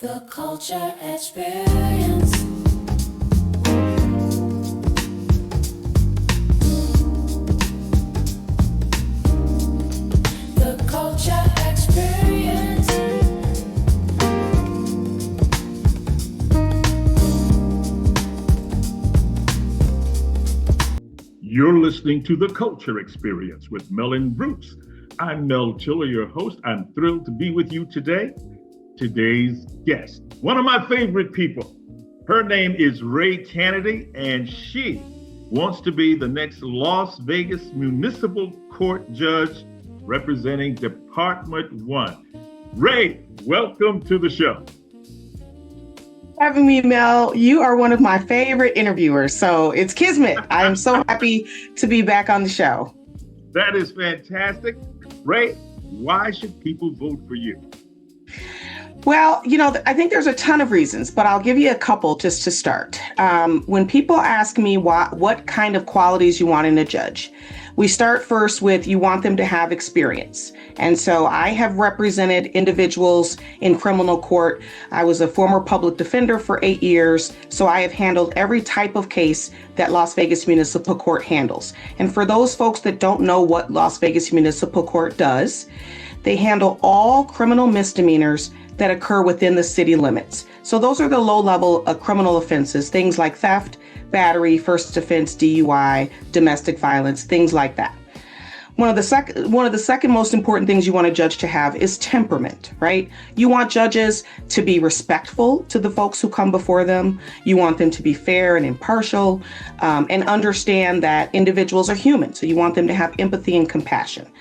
The Culture Xperience. The Culture Xperience. You're listening to The Culture Experience with Mel Bruce. I'm Mel Tillar, your host. I'm thrilled to be with you today. Today's guest, one of my favorite people. Her name is Rae Canady, and she wants to be the next Las Vegas Municipal Court judge representing Department 1. Rae, welcome to the show. Having me, Mel. You are one of my favorite interviewers, so it's kismet. I am so happy to be back on the show. That is fantastic. Rae, why should people vote for you? Well, I think there's a ton of reasons, but I'll give you a couple just to start. When people ask me what kind of qualities you want in a judge, we start first with you want them to have experience. And so I have represented individuals in criminal court. I was a former public defender for 8 years, so I have handled every type of case that Las Vegas Municipal Court handles. And for those folks that don't know what Las Vegas Municipal Court does, they handle all criminal misdemeanors that occur within the city limits. So those are the low-level criminal offenses, things like theft, battery, first offense, DUI, domestic violence, things like that. One of the second most important things you want a judge to have is temperament, right? You want judges to be respectful to the folks who come before them. You want them to be fair and impartial, and understand that individuals are human. So you want them to have empathy and compassion.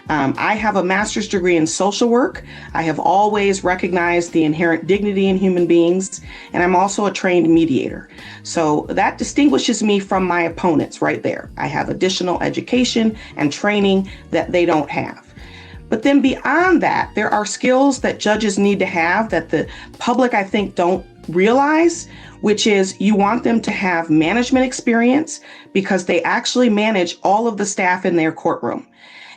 I have a master's degree in social work. I have always recognized the inherent dignity in human beings, and I'm also a trained mediator. So that distinguishes me from my opponents right there. I have additional education and training that they don't have. But then beyond that, there are skills that judges need to have that the public, I think, don't realize, which is you want them to have management experience because they actually manage all of the staff in their courtroom.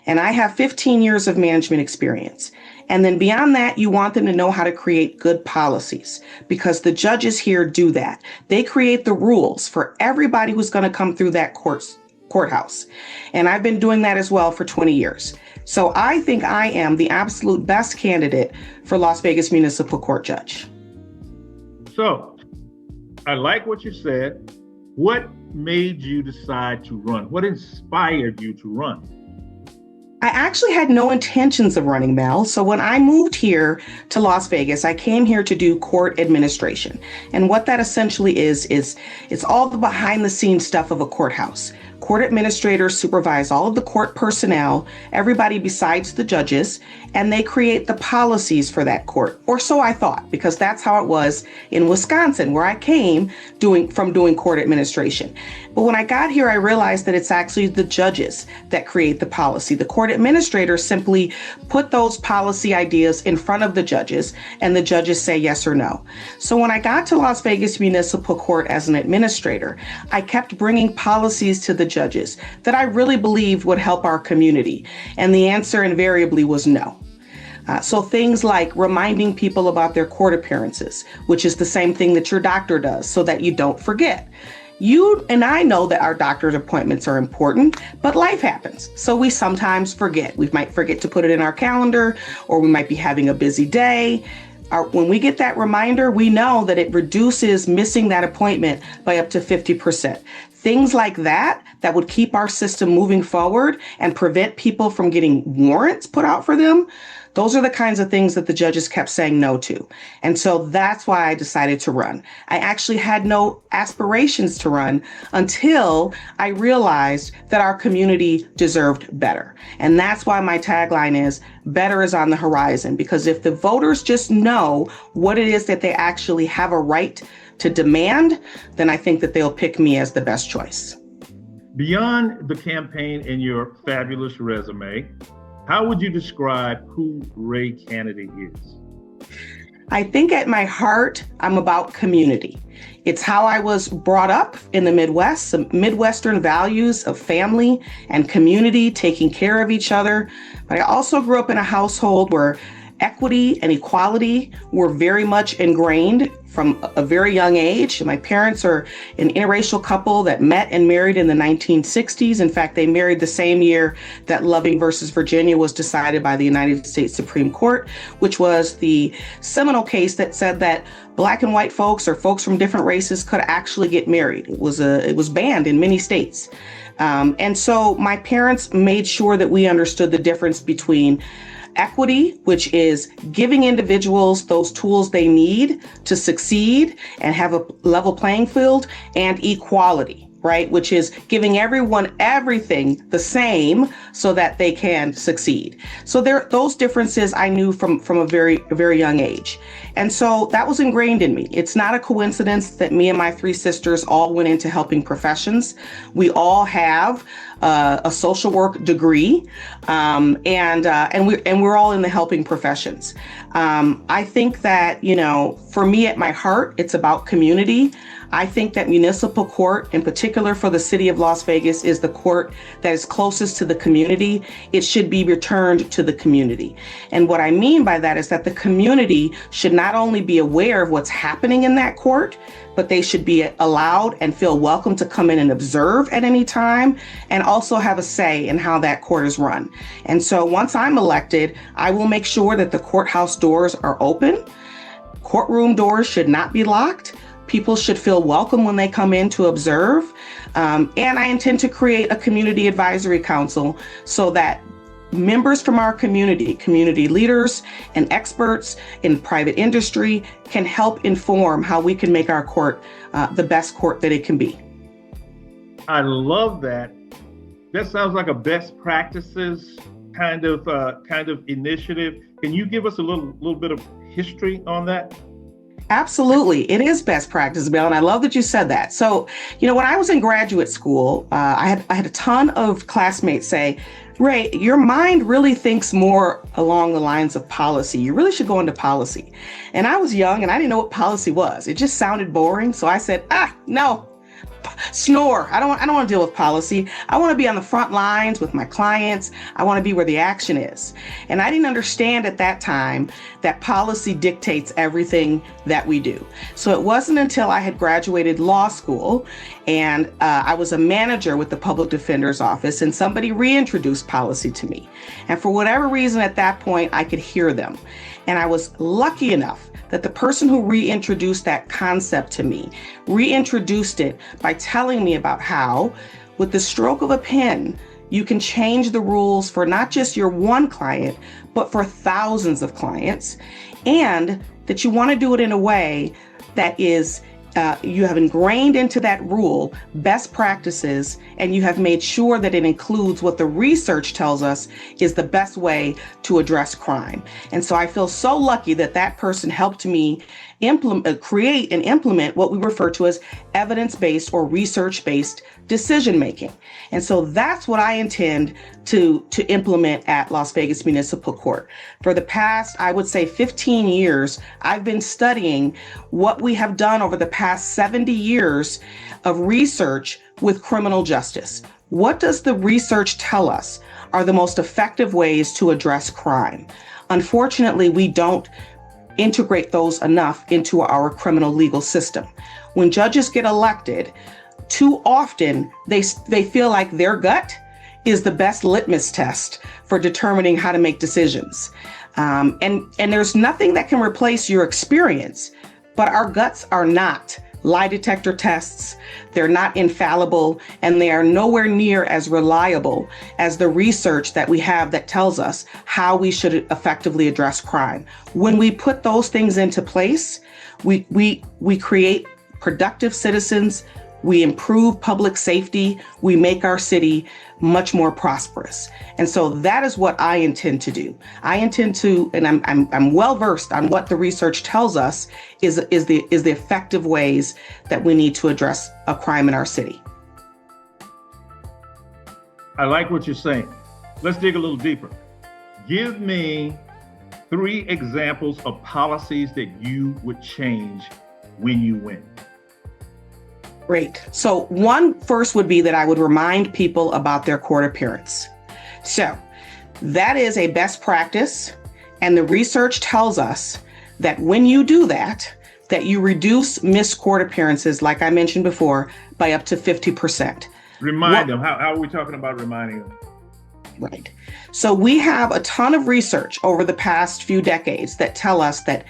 And I have 15 years of management experience. And then beyond that, you want them to know how to create good policies because the judges here do that. They create the rules for everybody who's going to come through that courthouse. And I've been doing that as well for 20 years. So I think I am the absolute best candidate for Las Vegas Municipal Court judge. So I like what you said. What made you decide to run? What inspired you to run? I actually had no intentions of running, Mel. So when I moved here to Las Vegas, I came here to do court administration. And what that essentially is it's all the behind the scenes stuff of a courthouse. Court administrators supervise all of the court personnel, everybody besides the judges, and they create the policies for that court. Or so I thought, because that's how it was in Wisconsin, where I came from doing court administration. But when I got here, I realized that it's actually the judges that create the policy. The court administrators simply put those policy ideas in front of the judges, and the judges say yes or no. So when I got to Las Vegas Municipal Court as an administrator, I kept bringing policies to the judges that I really believed would help our community. And the answer invariably was no. So things like reminding people about their court appearances, which is the same thing that your doctor does so that you don't forget. You and I know that our doctor's appointments are important, but life happens. So we sometimes forget. We might forget to put it in our calendar, or we might be having a busy day. When we get that reminder, we know that it reduces missing that appointment by up to 50%. Things like that would keep our system moving forward and prevent people from getting warrants put out for them. Those are the kinds of things that the judges kept saying no to. And so that's why I decided to run. I actually had no aspirations to run until I realized that our community deserved better. And that's why my tagline is better is on the horizon, because if the voters just know what it is that they actually have a right to demand, then I think that they'll pick me as the best choice. Beyond the campaign and your fabulous resume, how would you describe who Rae Canady is? I think at my heart, I'm about community. It's how I was brought up in the Midwest, some Midwestern values of family and community, taking care of each other. But I also grew up in a household where Equity and equality were very much ingrained from a very young age. My parents are an interracial couple that met and married in the 1960s. In fact, they married the same year that Loving versus Virginia was decided by the United States Supreme Court, which was the seminal case that said that Black and white folks or folks from different races could actually get married. It was banned in many states. And so my parents made sure that we understood the difference between equity, which is giving individuals those tools they need to succeed and have a level playing field, and equality, right? Which is giving everyone everything the same so that they can succeed. So those differences I knew from a very young age. And so that was ingrained in me. It's not a coincidence that me and my three sisters all went into helping professions. We all have a social work degree, and we're all in the helping professions. I think that, for me at my heart, it's about community. I think that municipal court, in particular for the city of Las Vegas, is the court that is closest to the community. It should be returned to the community. And what I mean by that is that the community should not only be aware of what's happening in that court, but they should be allowed and feel welcome to come in and observe at any time, and also have a say in how that court is run. And so once I'm elected, I will make sure that the courthouse doors are open. Courtroom doors should not be locked. People should feel welcome when they come in to observe. And I intend to create a community advisory council so that members from our community leaders and experts in private industry can help inform how we can make our court the best court that it can be. I love that. That sounds like a best practices kind of initiative. Can you give us a little bit of history on that? Absolutely. It is best practice, Mel, and I love that you said that. So, when I was in graduate school, I had a ton of classmates say, Rae, your mind really thinks more along the lines of policy. You really should go into policy. And I was young and I didn't know what policy was. It just sounded boring. So I said, no. Snore. I don't want to deal with policy. I want to be on the front lines with my clients. I want to be where the action is. And I didn't understand at that time that policy dictates everything that we do. So it wasn't until I had graduated law school and I was a manager with the public defender's office, and somebody reintroduced policy to me. And for whatever reason at that point, I could hear them. And I was lucky enough that the person who reintroduced that concept to me reintroduced it by telling me about how, with the stroke of a pen, you can change the rules for not just your one client, but for thousands of clients, and that you want to do it in a way that is you have ingrained into that rule best practices, and you have made sure that it includes what the research tells us is the best way to address crime. And so I feel so lucky that that person helped me create and implement what we refer to as evidence-based or research-based decision making. And so that's what I intend to implement at Las Vegas Municipal Court. For the past, I would say 15 years, I've been studying what we have done over the past 70 years of research with criminal justice. What does the research tell us are the most effective ways to address crime? Unfortunately, we don't integrate those enough into our criminal legal system. When judges get elected, too often they feel like their gut is the best litmus test for determining how to make decisions. And there's nothing that can replace your experience, but our guts are not lie detector tests. They're not infallible, and they are nowhere near as reliable as the research that we have that tells us how we should effectively address crime. When we put those things into place, we create productive citizens, we improve public safety, we make our city much more prosperous. And so that is what I intend to do. I intend to, and I'm well versed on what the research tells us is the effective ways that we need to address a crime in our city. I like what you're saying. Let's dig a little deeper. Give me 3 examples of policies that you would change when you win. Great. So one first would be that I would remind people about their court appearance. So that is a best practice. And the research tells us that when you do that, that you reduce missed court appearances, like I mentioned before, by up to 50%. Remind them. How are we talking about reminding them? Right. So we have a ton of research over the past few decades that tell us that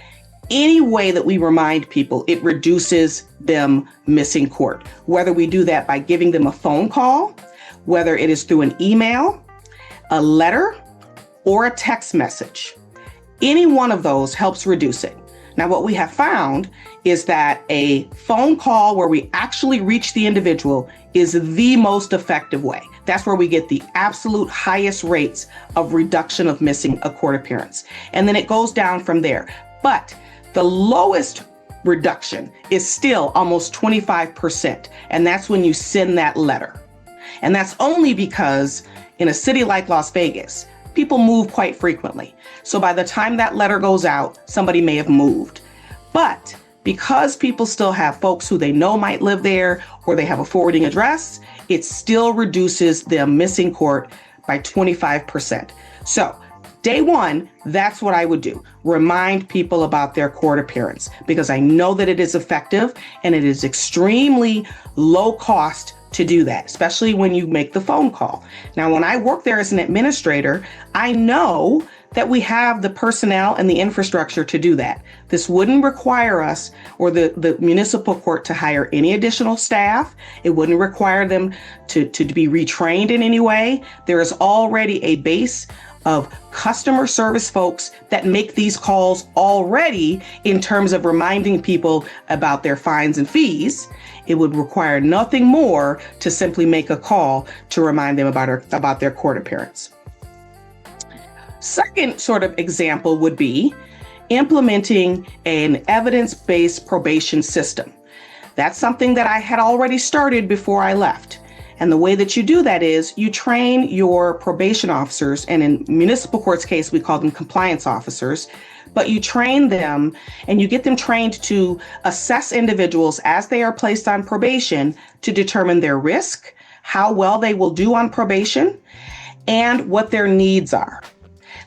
any way that we remind people, it reduces them missing court, whether we do that by giving them a phone call, whether it is through an email, a letter, or a text message. Any one of those helps reduce it. Now, what we have found is that a phone call where we actually reach the individual is the most effective way. That's where we get the absolute highest rates of reduction of missing a court appearance. And then it goes down from there. But the lowest reduction is still almost 25%. And that's when you send that letter. And that's only because in a city like Las Vegas, people move quite frequently. So by the time that letter goes out, somebody may have moved. But because people still have folks who they know might live there, or they have a forwarding address, it still reduces them missing court by 25%. So day one, that's what I would do. Remind people about their court appearance, because I know that it is effective and it is extremely low cost to do that, especially when you make the phone call. Now, when I work there as an administrator, I know that we have the personnel and the infrastructure to do that. This wouldn't require us or the municipal court to hire any additional staff. It wouldn't require them to be retrained in any way. There is already a base of customer service folks that make these calls already in terms of reminding people about their fines and fees. It would require nothing more to simply make a call to remind them about their court appearance. Second sort of example would be implementing an evidence-based probation system. That's something that I had already started before I left. And the way that you do that is you train your probation officers, and in municipal court's case, we call them compliance officers, but you train them and you get them trained to assess individuals as they are placed on probation to determine their risk, how well they will do on probation, and what their needs are.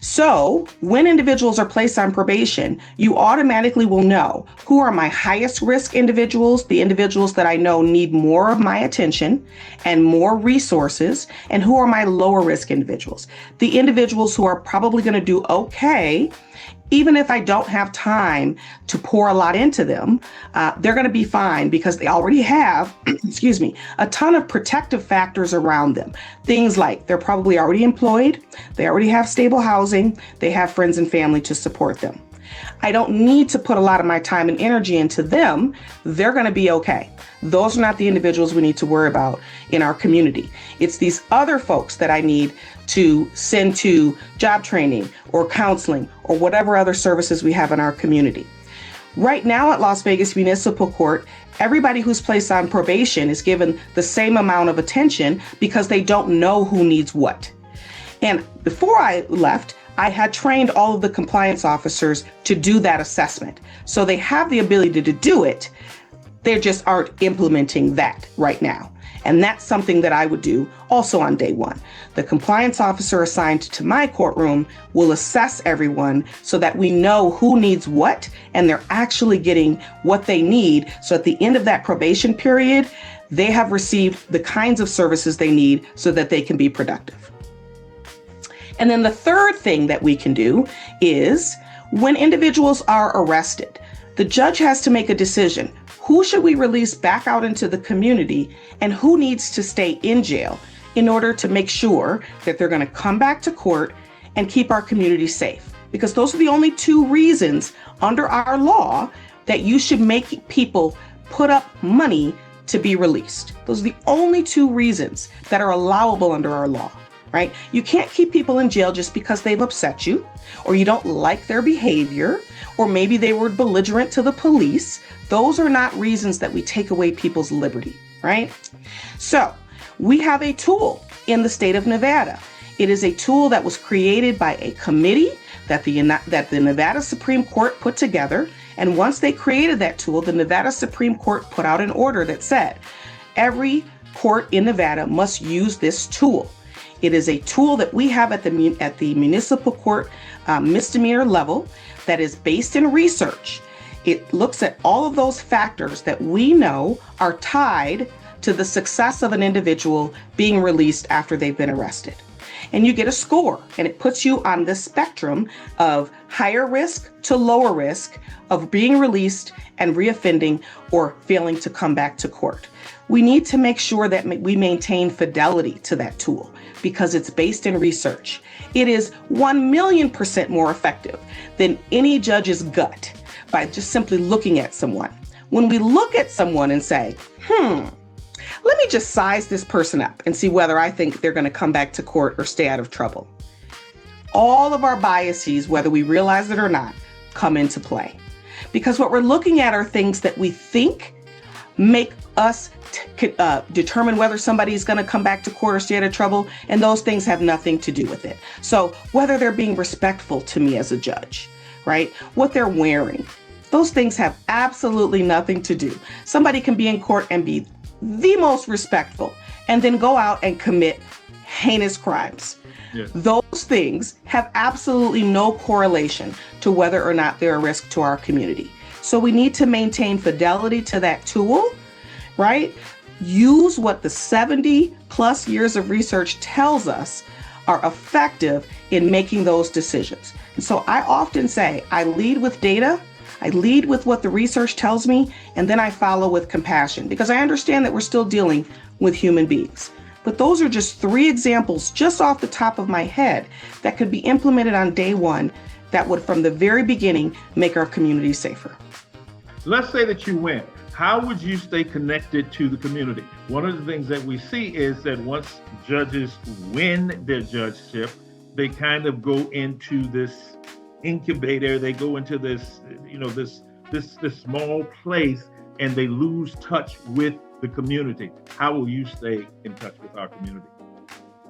So when individuals are placed on probation, you automatically will know who are my highest risk individuals, the individuals that I know need more of my attention and more resources, and who are my lower risk individuals, the individuals who are probably going to do okay. Even if I don't have time to pour a lot into them, they're going to be fine because they already have, a ton of protective factors around them. Things like they're probably already employed, they already have stable housing, they have friends and family to support them. I don't need to put a lot of my time and energy into them. They're going to be okay. Those are not the individuals we need to worry about in our community. It's these other folks that I need to send to job training or counseling or whatever other services we have in our community. Right now at Las Vegas Municipal Court, everybody who's placed on probation is given the same amount of attention because they don't know who needs what. And before I left, I had trained all of the compliance officers to do that assessment. So they have the ability to do it. They just aren't implementing that right now. And that's something that I would do also on day one. The compliance officer assigned to my courtroom will assess everyone so that we know who needs what and they're actually getting what they need. So at the end of that probation period, they have received the kinds of services they need so that they can be productive. And then the third thing that we can do is when individuals are arrested, the judge has to make a decision. Who should we release back out into the community and who needs to stay in jail in order to make sure that they're going to come back to court and keep our community safe? Because those are the only two reasons under our law that you should make people put up money to be released. Those are the only two reasons that are allowable under our law. Right? You can't keep people in jail just because they've upset you, or you don't like their behavior, or maybe they were belligerent to the police. Those are not reasons that we take away people's liberty, right? So we have a tool in the state of Nevada. It is a tool that was created by a committee that the Nevada Supreme Court put together. And once they created that tool, the Nevada Supreme Court put out an order that said every court in Nevada must use this tool. It is a tool that we have at the municipal court misdemeanor level that is based in research. It looks at all of those factors that we know are tied to the success of an individual being released after they've been arrested. And you get a score, and it puts you on this spectrum of higher risk to lower risk of being released and reoffending or failing to come back to court. We need to make sure that we maintain fidelity to that tool because it's based in research. It is 1,000,000% more effective than any judge's gut by just simply looking at someone. When we look at someone and say, let me just size this person up and see whether I think they're going to come back to court or stay out of trouble. All of our biases, whether we realize it or not, come into play. Because what we're looking at are things that we think make us determine whether somebody is going to come back to court or stay out of trouble, and those things have nothing to do with it. So whether they're being respectful to me as a judge, right? What they're wearing, those things have absolutely nothing to do. Somebody can be in court and be the most respectful and then go out and commit heinous crimes. Yes. Those things have absolutely no correlation to whether or not they're a risk to our community. So we need to maintain fidelity to that tool, right? Use what the 70 plus years of research tells us are effective in making those decisions. And so I often say, I lead with data, I lead with what the research tells me, and then I follow with compassion because I understand that we're still dealing with human beings. But those are just 3 examples just off the top of my head that could be implemented on day one that would from the very beginning make our community safer. Let's say that you win. How would you stay connected to the community? One of the things that we see is that once judges win their judgeship, they kind of go into this incubator, they go into this, this small place, and they lose touch with the community. How will you stay in touch with our community?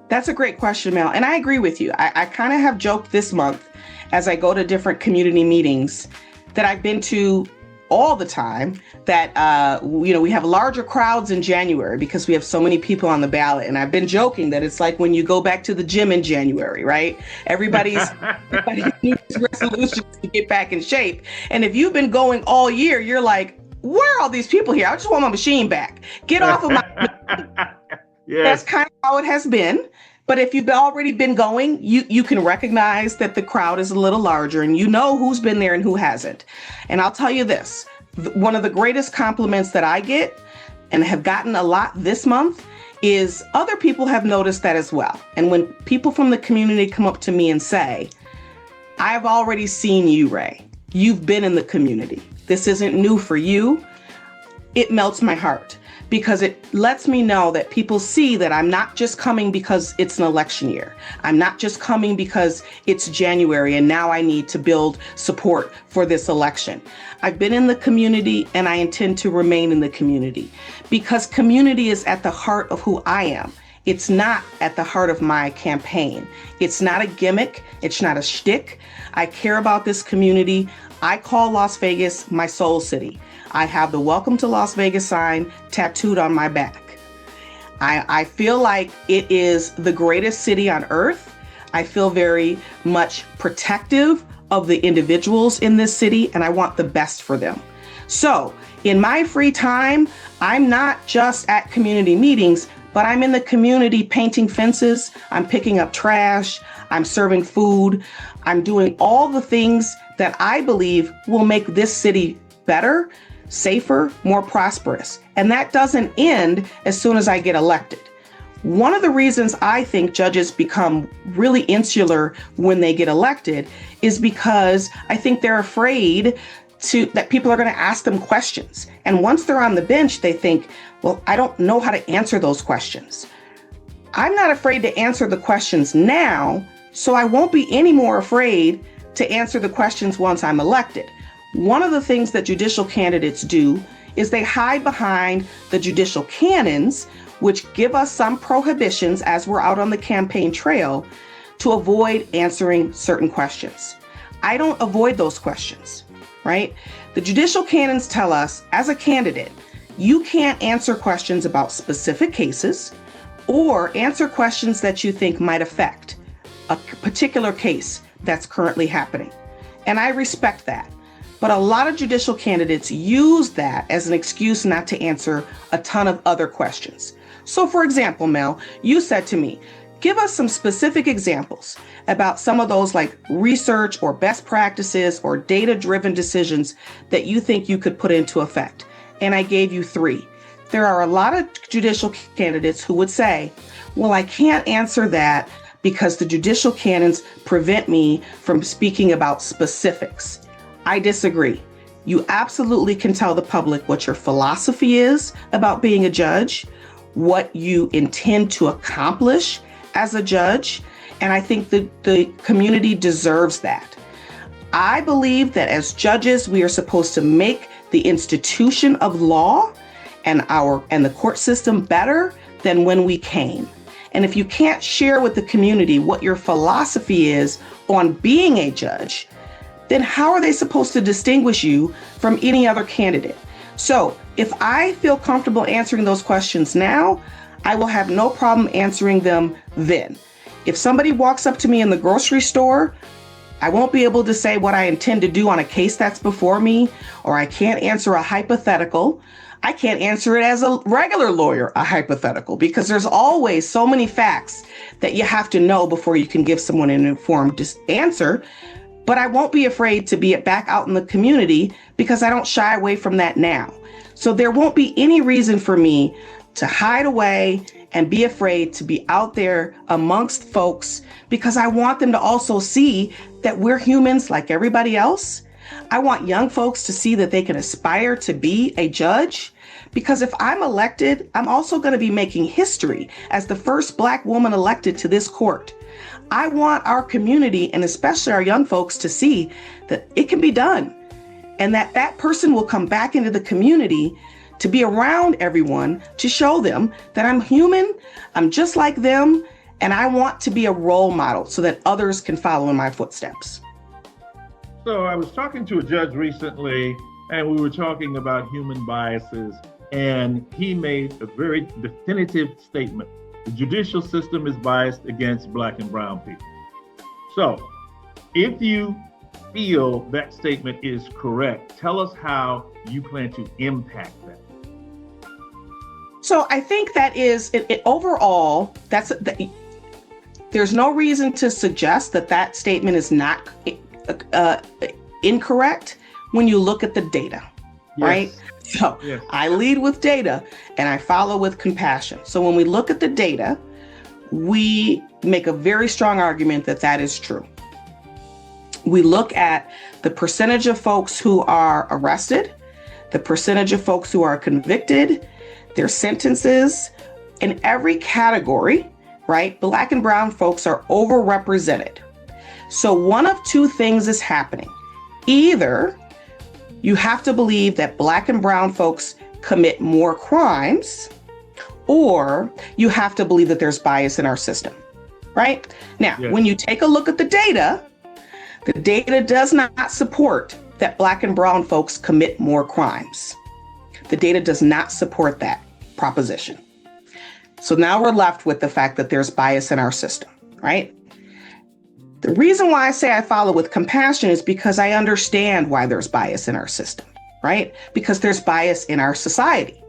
That's a great question, Mel. And I agree with you. I kind of have joked this month as I go to different community meetings that I've been to all the time that, we have larger crowds in January because we have so many people on the ballot. And I've been joking that it's like when you go back to the gym in January, right? Everybody's New Year's resolutions to get back in shape. And if you've been going all year, you're like, where are all these people here? I just want my machine back. Get off of my... Yes. That's kind of how it has been. But if you've already been going, you can recognize that the crowd is a little larger and you know who's been there and who hasn't. And I'll tell you this, one of the greatest compliments that I get and have gotten a lot this month is other people have noticed that as well. And when people from the community come up to me and say, I've already seen you, Rae. You've been in the community. This isn't new for you. It melts my heart because it lets me know that people see that I'm not just coming because it's an election year. I'm not just coming because it's January and now I need to build support for this election. I've been in the community and I intend to remain in the community because community is at the heart of who I am. It's not at the heart of my campaign. It's not a gimmick. It's not a shtick. I care about this community. I call Las Vegas my soul city. I have the Welcome to Las Vegas sign tattooed on my back. I feel like it is the greatest city on earth. I feel very much protective of the individuals in this city, and I want the best for them. So in my free time, I'm not just at community meetings, but I'm in the community painting fences. I'm picking up trash. I'm serving food. I'm doing all the things that I believe will make this city better, safer, more prosperous. And that doesn't end as soon as I get elected. One of the reasons I think judges become really insular when they get elected is because I think they're afraid that people are going to ask them questions. And once they're on the bench, they think, well, I don't know how to answer those questions. I'm not afraid to answer the questions now, so I won't be any more afraid to answer the questions once I'm elected. One of the things that judicial candidates do is they hide behind the judicial canons, which give us some prohibitions as we're out on the campaign trail to avoid answering certain questions. I don't avoid those questions, right? The judicial canons tell us as a candidate, you can't answer questions about specific cases or answer questions that you think might affect a particular case that's currently happening. And I respect that. But a lot of judicial candidates use that as an excuse not to answer a ton of other questions. So for example, Mel, you said to me, give us some specific examples about some of those like research or best practices or data-driven decisions that you think you could put into effect. And I gave you 3. There are a lot of judicial candidates who would say, well, I can't answer that because the judicial canons prevent me from speaking about specifics. I disagree. You absolutely can tell the public what your philosophy is about being a judge, what you intend to accomplish as a judge, and I think the community deserves that. I believe that as judges, we are supposed to make the institution of law and the court system better than when we came. And if you can't share with the community what your philosophy is on being a judge, then how are they supposed to distinguish you from any other candidate? So if I feel comfortable answering those questions now, I will have no problem answering them then. If somebody walks up to me in the grocery store, I won't be able to say what I intend to do on a case that's before me, or I can't answer a hypothetical. I can't answer it as a regular lawyer, a hypothetical, because there's always so many facts that you have to know before you can give someone an informed answer. But I won't be afraid to be back out in the community because I don't shy away from that now. So there won't be any reason for me to hide away and be afraid to be out there amongst folks, because I want them to also see that we're humans like everybody else. I want young folks to see that they can aspire to be a judge, because if I'm elected, I'm also going to be making history as the first Black woman elected to this court. I want our community, and especially our young folks, to see that it can be done, and that that person will come back into the community to be around everyone, to show them that I'm human, I'm just like them, and I want to be a role model so that others can follow in my footsteps. So I was talking to a judge recently, and we were talking about human biases, and he made a very definitive statement. The judicial system is biased against Black and brown people. So if you feel that statement is correct, tell us how you plan to impact that. So I think that is, overall, there's no reason to suggest that that statement is not incorrect when you look at the data, Yes. right? So Yes. I lead with data and I follow with compassion. So when we look at the data, we make a very strong argument that that is true. We look at the percentage of folks who are arrested, the percentage of folks who are convicted, their sentences. In every category, right? Black and brown folks are overrepresented. So one of 2 things is happening. Either you have to believe that Black and brown folks commit more crimes, or you have to believe that there's bias in our system, right? Now, Yes. When you take a look at the data does not support that Black and brown folks commit more crimes. The data does not support that proposition. So now we're left with the fact that there's bias in our system, right? The reason why I say I follow with compassion is because I understand why there's bias in our system, right? Because there's bias in our society.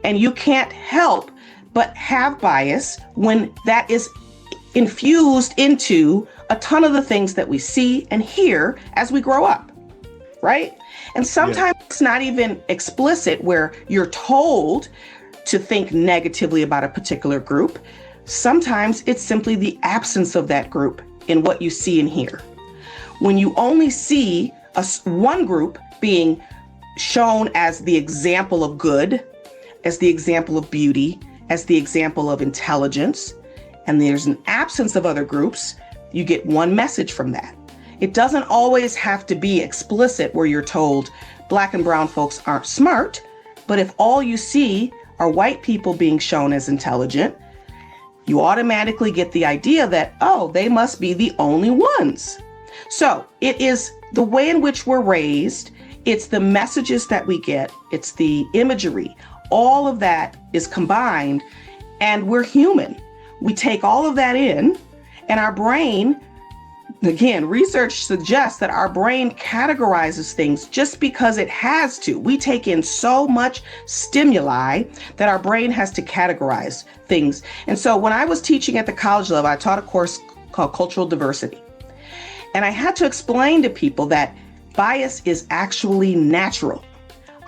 And you can't help but have bias when that is infused into a ton of the things that we see and hear as we grow up, right? And sometimes It's not even explicit where you're told to think negatively about a particular group. Sometimes it's simply the absence of that group in what you see and hear. When you only see one group being shown as the example of good, as the example of beauty, as the example of intelligence, and there's an absence of other groups, you get one message from that. It doesn't always have to be explicit where you're told Black and brown folks aren't smart, but if all you see are white people being shown as intelligent, you automatically get the idea that, oh, they must be the only ones. So it is the way in which we're raised, it's the messages that we get, it's the imagery, all of that is combined, And we're human. We take all of that in, and our brain, again, research suggests that our brain categorizes things just because it has to. We take in so much stimuli that our brain has to categorize things. And so when I was teaching at the college level, I taught a course called Cultural Diversity. And I had to explain to people that bias is actually natural.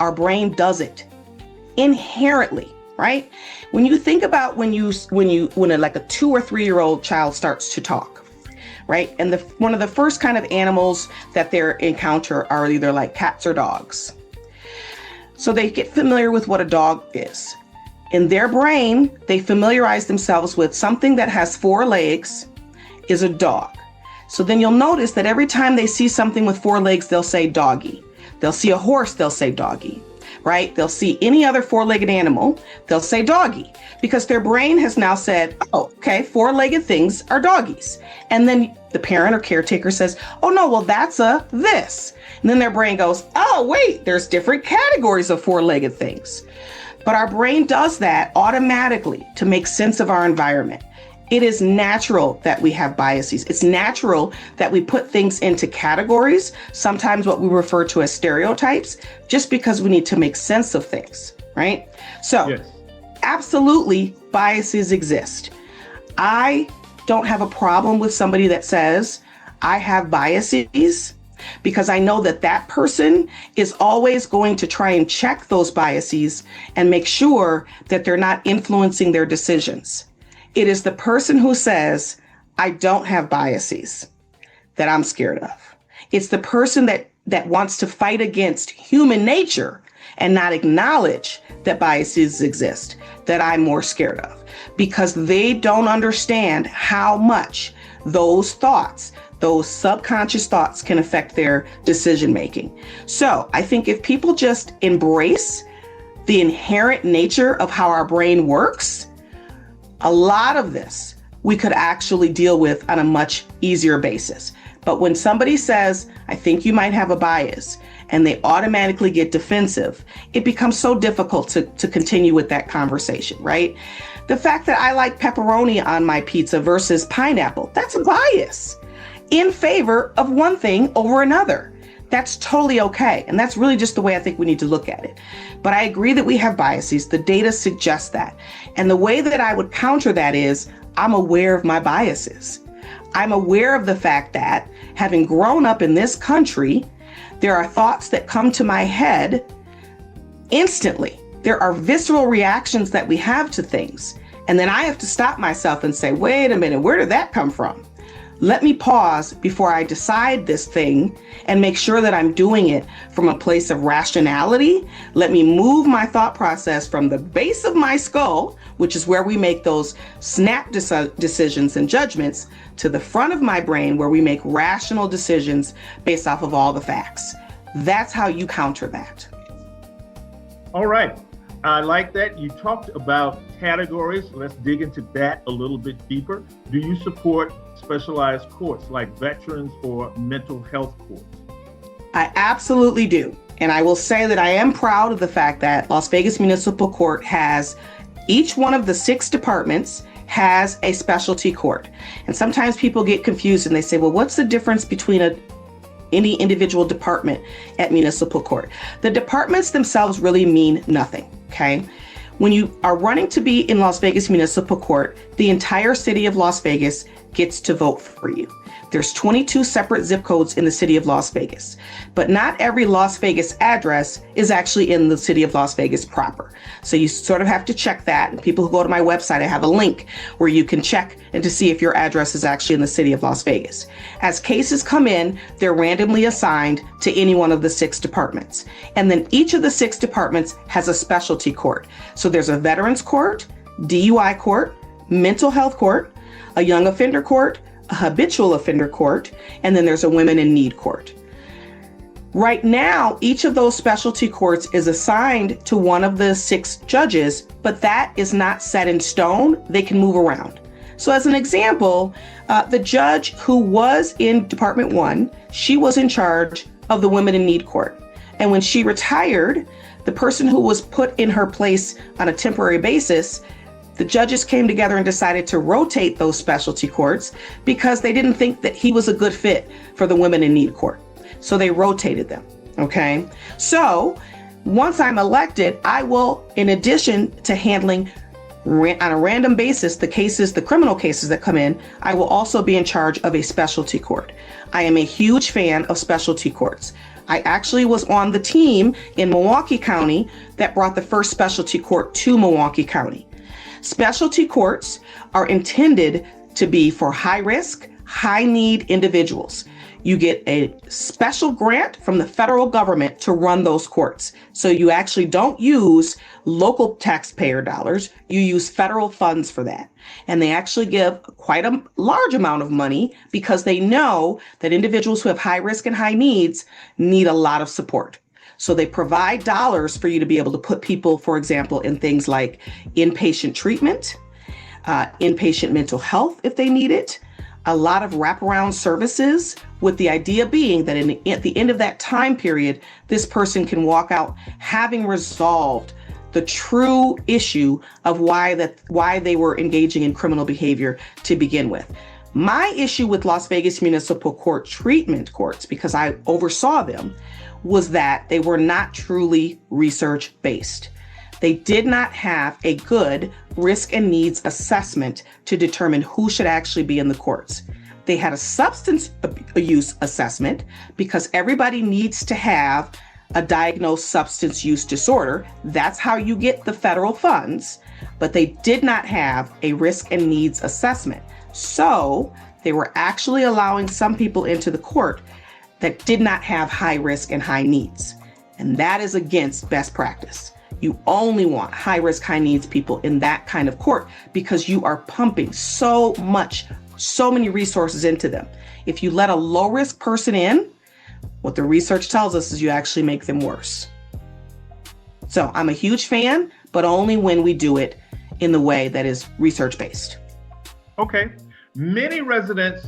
Our brain does it inherently, right? When you think about when like a 2 or 3 year old child starts to talk, right? And one of the first kind of animals that they encounter are either like cats or dogs. So they get familiar with what a dog is. In their brain, they familiarize themselves with something that has 4 legs is a dog. So then you'll notice that every time they see something with 4 legs, they'll say doggy. They'll see a horse, they'll say doggy, right? They'll see any other 4-legged animal, they'll say doggy, because their brain has now said, oh, okay, 4-legged things are doggies. And then the parent or caretaker says, oh no, well, that's a this. And then their brain goes, oh, wait, there's different categories of 4-legged things. But our brain does that automatically to make sense of our environment. It is natural that we have biases. It's natural that we put things into categories, sometimes what we refer to as stereotypes, just because we need to make sense of things, right? So, yes. Absolutely, biases exist. I don't have a problem with somebody that says, I have biases, because I know that that person is always going to try and check those biases and make sure that they're not influencing their decisions. It is the person who says, I don't have biases that I'm scared of. It's the person that wants to fight against human nature and not acknowledge that biases exist that I'm more scared of, because they don't understand how much those thoughts, those subconscious thoughts can affect their decision making. So I think if people just embrace the inherent nature of how our brain works, a lot of this we could actually deal with on a much easier basis. But when somebody says, I think you might have a bias, and they automatically get defensive, it becomes so difficult to continue with that conversation, right? The fact that I like pepperoni on my pizza versus pineapple, that's a bias in favor of one thing over another. That's totally okay. And that's really just the way I think we need to look at it. But I agree that we have biases. The data suggests that. And the way that I would counter that is I'm aware of my biases. I'm aware of the fact that having grown up in this country, there are thoughts that come to my head instantly. There are visceral reactions that we have to things. And then I have to stop myself and say, wait a minute, where did that come from? Let me pause before I decide this thing and make sure that I'm doing it from a place of rationality. Let me move my thought process from the base of my skull, which is where we make those snap decisions and judgments, to the front of my brain where we make rational decisions based off of all the facts. That's how you counter that. All right. I like that. You talked about categories. Let's dig into that a little bit deeper. Do you support specialized courts like veterans or mental health courts? I absolutely do. And I will say that I am proud of the fact that Las Vegas Municipal Court has, each one of the 6 departments has a specialty court. And sometimes people get confused and they say, well, what's the difference between any individual department at municipal court? The departments themselves really mean nothing, okay? When you are running to be in Las Vegas Municipal Court, the entire city of Las Vegas gets to vote for you. There's 22 separate zip codes in the city of Las Vegas, but not every Las Vegas address is actually in the city of Las Vegas proper. So you sort of have to check that. And people who go to my website, I have a link where you can check and to see if your address is actually in the city of Las Vegas. As cases come in, they're randomly assigned to any one of the 6 departments. And then each of the 6 departments has a specialty court. So there's a veterans court, DUI court, mental health court, a young offender court, a habitual offender court, and then there's a women in need court. Right now, each of those specialty courts is assigned to one of the 6 judges, but that is not set in stone. They can move around. So as an example, the judge who was in Department 1, she was in charge of the women in need court. And when she retired, the person who was put in her place on a temporary basis The judges came together and decided to rotate those specialty courts because they didn't think that he was a good fit for the Women in Need Court. So they rotated them. Okay. So once I'm elected, I will, in addition to handling on a random basis, the criminal cases that come in, I will also be in charge of a specialty court. I am a huge fan of specialty courts. I actually was on the team in Milwaukee County that brought the first specialty court to Milwaukee County. Specialty courts are intended to be for high risk, high need individuals. You get a special grant from the federal government to run those courts. So you actually don't use local taxpayer dollars, you use federal funds for that. And they actually give quite a large amount of money because they know that individuals who have high risk and high needs need a lot of support. So they provide dollars for you to be able to put people, for example, in things like inpatient treatment, inpatient mental health if they need it, a lot of wraparound services, with the idea being that at the end of that time period, this person can walk out having resolved the true issue of why they were engaging in criminal behavior to begin with. My issue with Las Vegas Municipal Court treatment courts, because I oversaw them, was that they were not truly research-based. They did not have a good risk and needs assessment to determine who should actually be in the courts. They had a substance use assessment because everybody needs to have a diagnosed substance use disorder. That's how you get the federal funds, but they did not have a risk and needs assessment. So they were actually allowing some people into the court that did not have high risk and high needs. And that is against best practice. You only want high risk, high needs people in that kind of court because you are pumping so many resources into them. If you let a low risk person in, what the research tells us is you actually make them worse. So I'm a huge fan, but only when we do it in the way that is research based. Okay. Many residents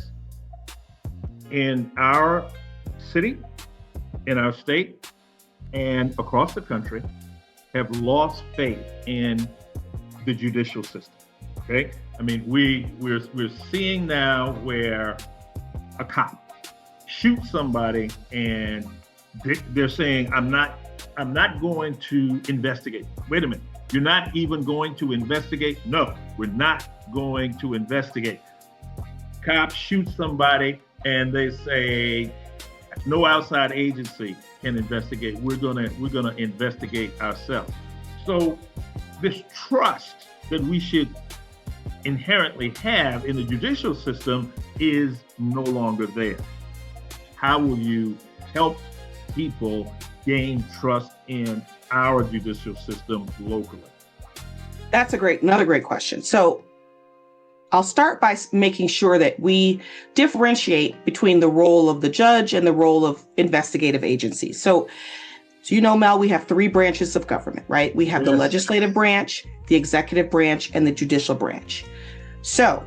in our city, in our state, and across the country have lost faith in the judicial system. Okay, I mean we're seeing now where a cop shoots somebody and they're saying I'm not going to investigate. Wait a minute, you're not even going to investigate? No, we're not going to investigate. Cop shoots somebody and they say no outside agency can investigate. We're gonna investigate ourselves. So this trust that we should inherently have in the judicial system is no longer there. How will you help people gain trust in our judicial system locally? That's another great question. So I'll start by making sure that we differentiate between the role of the judge and the role of investigative agencies. So you know, Mel, we have three branches of government, right? We have the legislative branch, the executive branch, and the judicial branch. So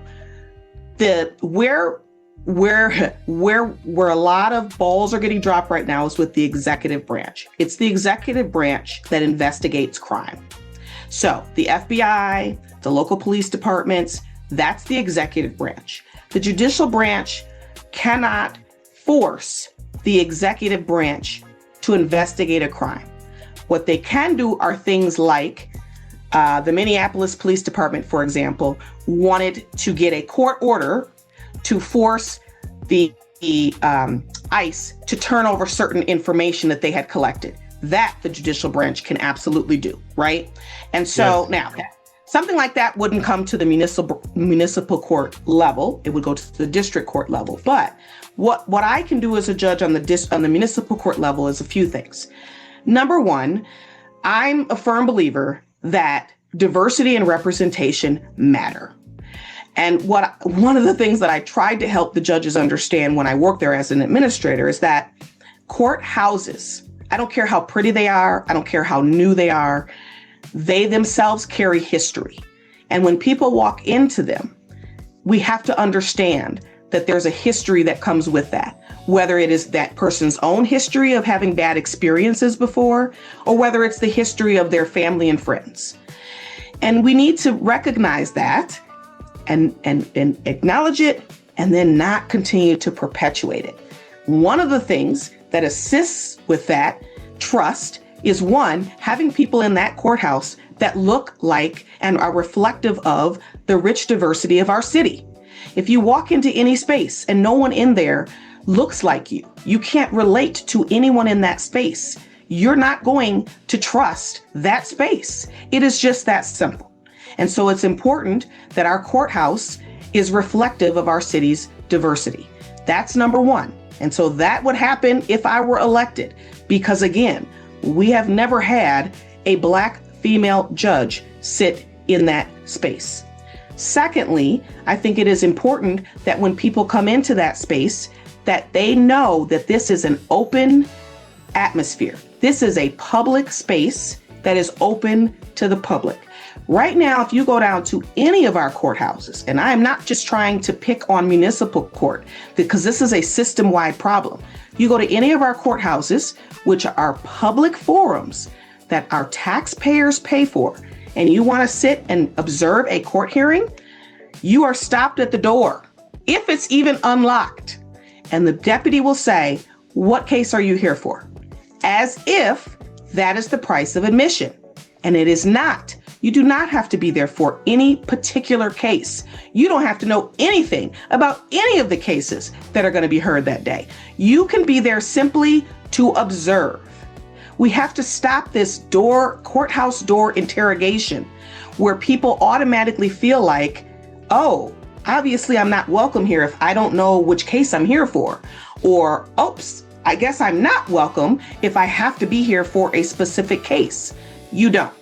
where a lot of balls are getting dropped right now is with the executive branch. It's the executive branch that investigates crime. So the FBI, the local police departments, that's the executive branch. The judicial branch cannot force the executive branch to investigate a crime. What they can do are things like the Minneapolis Police Department, for example, wanted to get a court order to force the ICE to turn over certain information that they had collected. That the judicial branch can absolutely do, right? And so now, something like that wouldn't come to the municipal court level. It would go to the district court level. But what I can do as a judge on the municipal court level is a few things. Number one, I'm a firm believer that diversity and representation matter. And one of the things that I tried to help the judges understand when I worked there as an administrator is that courthouses, I don't care how pretty they are, I don't care how new they are, they themselves carry history. And when people walk into them, we have to understand that there's a history that comes with that, whether it is that person's own history of having bad experiences before, or whether it's the history of their family and friends. And we need to recognize that and acknowledge it, and then not continue to perpetuate it. One of the things that assists with that trust is, one, having people in that courthouse that look like and are reflective of the rich diversity of our city. If you walk into any space and no one in there looks like you can't relate to anyone in that space, you're not going to trust that space. It is just that simple. And so it's important that our courthouse is reflective of our city's diversity. That's number one. And so that would happen if I were elected, because again, we have never had a Black female judge sit in that space. Secondly, I think it is important that when people come into that space, that they know that this is an open atmosphere. This is a public space that is open to the public. Right now, if you go down to any of our courthouses, and I am not just trying to pick on municipal court, because this is a system-wide problem. You go to any of our courthouses, which are public forums that our taxpayers pay for, and you want to sit and observe a court hearing, you are stopped at the door, if it's even unlocked. And the deputy will say, "What case are you here for?" As if that is the price of admission. And it is not. You do not have to be there for any particular case. You don't have to know anything about any of the cases that are going to be heard that day. You can be there simply to observe. We have to stop this courthouse door interrogation, where people automatically feel like, oh, obviously I'm not welcome here if I don't know which case I'm here for. Or, oops, I guess I'm not welcome if I have to be here for a specific case. You don't.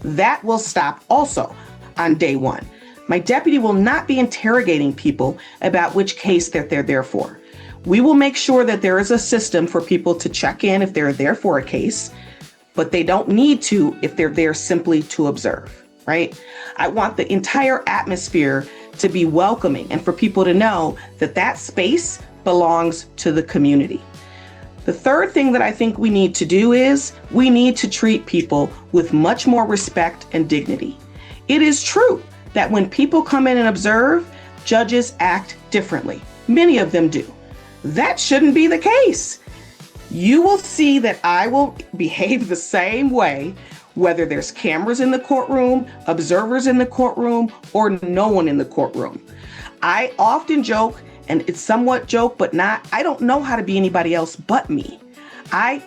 That will stop also on day one. My deputy will not be interrogating people about which case that they're there for. We will make sure that there is a system for people to check in if they're there for a case, but they don't need to if they're there simply to observe, right? I want the entire atmosphere to be welcoming and for people to know that that space belongs to the community. The third thing that I think we need to do is we need to treat people with much more respect and dignity. It is true that when people come in and observe, judges act differently. Many of them do. That shouldn't be the case. You will see that I will behave the same way, whether there's cameras in the courtroom, observers in the courtroom, or no one in the courtroom. I often joke, and it's somewhat joke, but not, I don't know how to be anybody else but me. I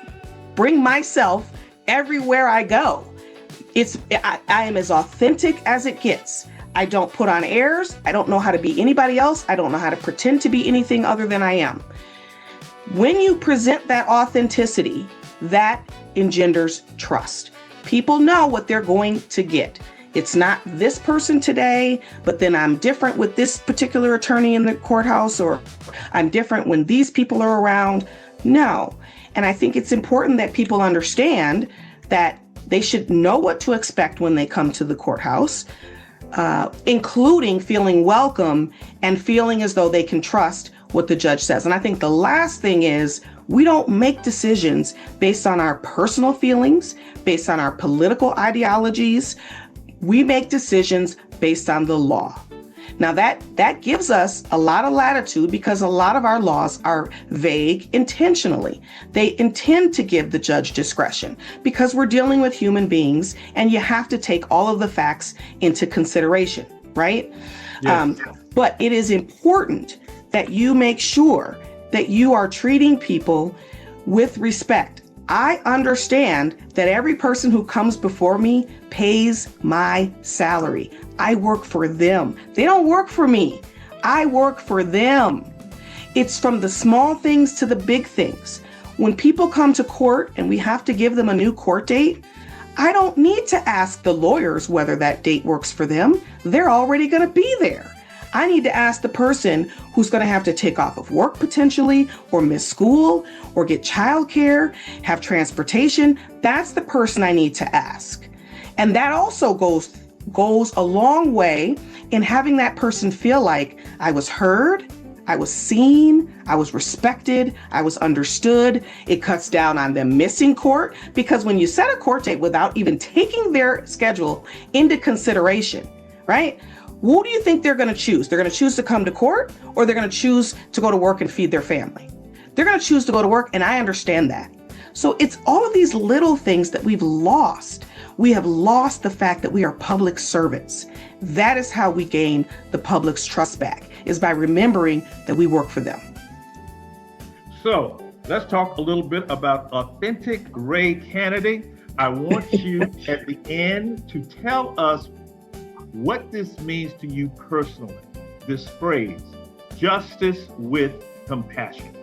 bring myself everywhere I go. I am as authentic as it gets. I don't put on airs. I don't know how to be anybody else. I don't know how to pretend to be anything other than I am. When you present that authenticity, that engenders trust. People know what they're going to get. It's not this person today, but then I'm different with this particular attorney in the courthouse, or I'm different when these people are around. No. And I think it's important that people understand that they should know what to expect when they come to the courthouse, including feeling welcome and feeling as though they can trust what the judge says. And I think the last thing is we don't make decisions based on our personal feelings, based on our political ideologies. We make decisions based on the law. Now that gives us a lot of latitude because a lot of our laws are vague intentionally. They intend to give the judge discretion because we're dealing with human beings and you have to take all of the facts into consideration, right? Yes. But it is important that you make sure that you are treating people with respect. I understand that every person who comes before me pays my salary. I work for them. They don't work for me. I work for them. It's from the small things to the big things. When people come to court and we have to give them a new court date, I don't need to ask the lawyers whether that date works for them. They're already going to be there. I need to ask the person who's going to have to take off of work potentially, or miss school, or get childcare, have transportation. That's the person I need to ask. And that also goes a long way in having that person feel like I was heard, I was seen, I was respected, I was understood. It cuts down on them missing court, because when you set a court date without even taking their schedule into consideration, right? Who do you think they're going to choose? They're going to choose to come to court, or they're going to choose to go to work and feed their family? They're going to choose to go to work, and I understand that. So it's all of these little things that we've lost. We have lost the fact that we are public servants. That is how we gain the public's trust back, is by remembering that we work for them. So let's talk a little bit about authentic Rae Canady. I want you at the end to tell us what this means to you personally, this phrase, justice with compassion.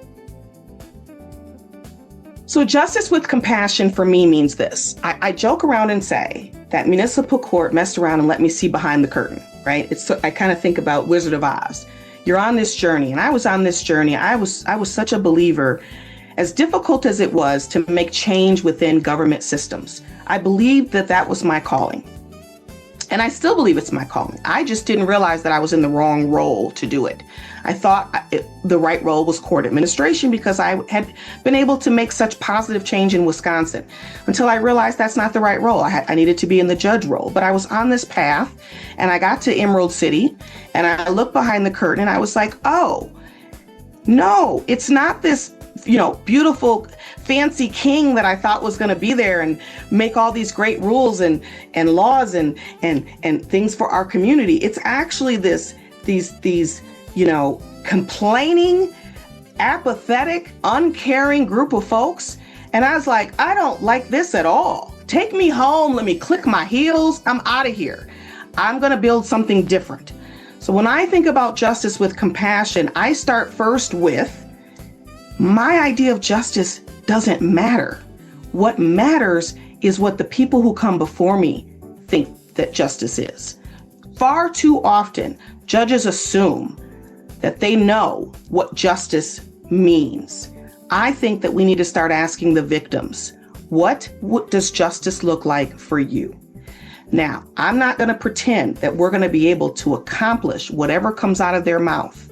So justice with compassion for me means this. I joke around and say that municipal court messed around and let me see behind the curtain, right? I kind of think about Wizard of Oz. You're on this journey, and I was on this journey. I was such a believer, as difficult as it was to make change within government systems. I believed that that was my calling. And I still believe it's my calling. I just didn't realize that I was in the wrong role to do it. I thought the right role was court administration, because I had been able to make such positive change in Wisconsin, until I realized that's not the right role. I needed to be in the judge role. But I was on this path, and I got to Emerald City, and I looked behind the curtain, and I was like, oh, no, it's not this, beautiful, fancy king that I thought was going to be there and make all these great rules and laws and things for our community. It's actually these complaining, apathetic, uncaring group of folks. And I was like, I don't like this at all. Take me home. Let me click my heels. I'm out of here. I'm going to build something different. So when I think about justice with compassion, I start first with my idea of justice doesn't matter. What matters is what the people who come before me think that justice is. Far too often, judges assume that they know what justice means. I think that we need to start asking the victims, what does justice look like for you? Now, I'm not going to pretend that we're going to be able to accomplish whatever comes out of their mouth.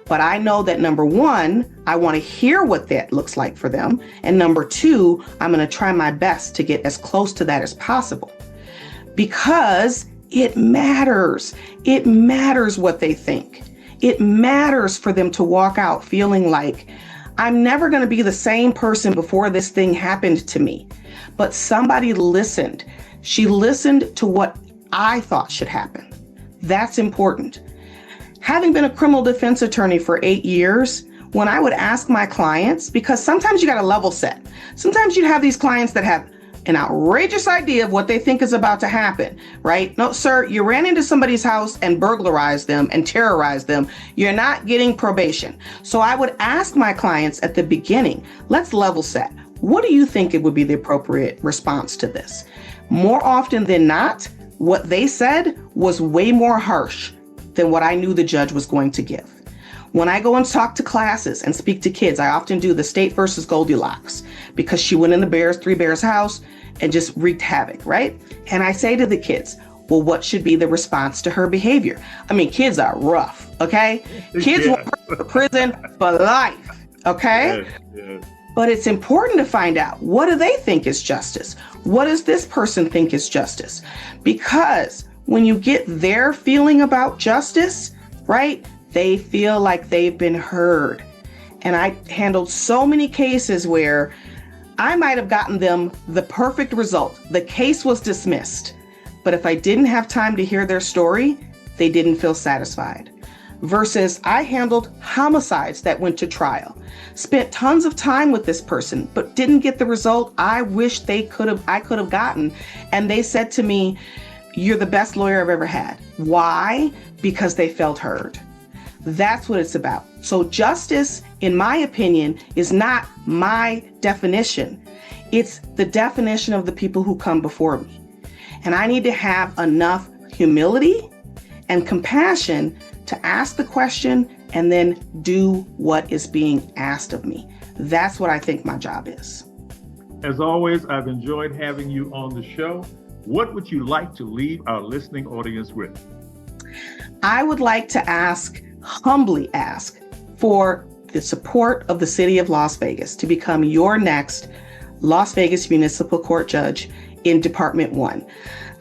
But I know that, number one, I want to hear what that looks like for them. And number two, I'm going to try my best to get as close to that as possible, because it matters. It matters what they think. It matters for them to walk out feeling like, I'm never going to be the same person before this thing happened to me. But somebody listened. She listened to what I thought should happen. That's important. Having been a criminal defense attorney for 8 years, when I would ask my clients, because sometimes you got to level set. Sometimes you have these clients that have an outrageous idea of what they think is about to happen, right? No, sir, you ran into somebody's house and burglarized them and terrorized them. You're not getting probation. So I would ask my clients at the beginning, let's level set. What do you think it would be the appropriate response to this? More often than not, what they said was way more harsh than what I knew the judge was going to give. When I go and talk to classes and speak to kids, I often do the State versus Goldilocks, because she went in the Three Bears house and just wreaked havoc, right? And I say to the kids, well, what should be the response to her behavior? I mean, kids are rough, okay? Kids will go to prison for life, okay? Yes. But it's important to find out, what do they think is justice? What does this person think is justice? Because when you get their feeling about justice, right, they feel like they've been heard. And I handled so many cases where I might have gotten them the perfect result. The case was dismissed. But if I didn't have time to hear their story, they didn't feel satisfied. Versus I handled homicides that went to trial, spent tons of time with this person, but didn't get the result I wish I could have gotten. And they said to me, you're the best lawyer I've ever had. Why? Because they felt heard. That's what it's about. So justice, in my opinion, is not my definition. It's the definition of the people who come before me. And I need to have enough humility and compassion to ask the question and then do what is being asked of me. That's what I think my job is. As always, I've enjoyed having you on the show. What would you like to leave our listening audience with? I would like to humbly ask for the support of the city of Las Vegas to become your next Las Vegas Municipal Court judge in Department 1.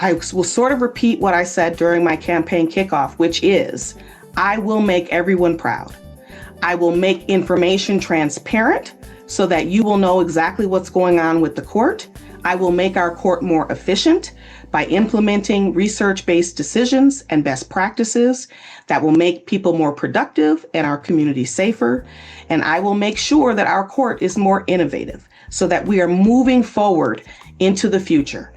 I will sort of repeat what I said during my campaign kickoff, which is, I will make everyone proud. I will make information transparent so that you will know exactly what's going on with the court. I will make our court more efficient by implementing research-based decisions and best practices that will make people more productive and our community safer. And I will make sure that our court is more innovative so that we are moving forward into the future.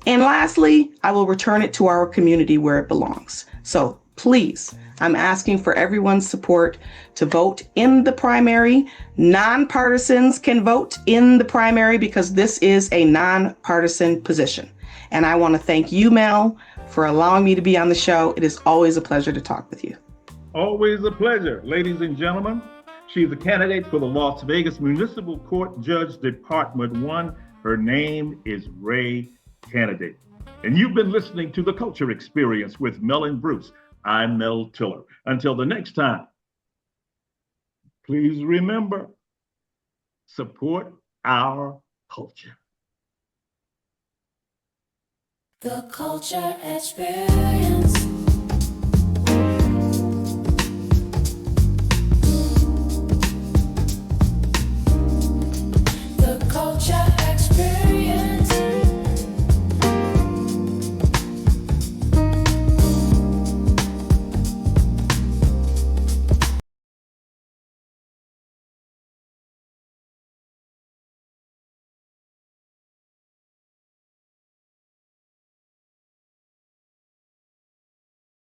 And lastly, I will return it to our community where it belongs. So please, I'm asking for everyone's support to vote in the primary. Nonpartisans can vote in the primary because this is a nonpartisan position. And I want to thank you, Mel, for allowing me to be on the show. It is always a pleasure to talk with you. Always a pleasure, ladies and gentlemen. She's a candidate for the Las Vegas Municipal Court Judge Department 1. Her name is Rae Canady. And you've been listening to the Culture Experience with Mel Bruce. I'm Mel Tillar. Until the next time, please remember, support our culture. The Culture Experience.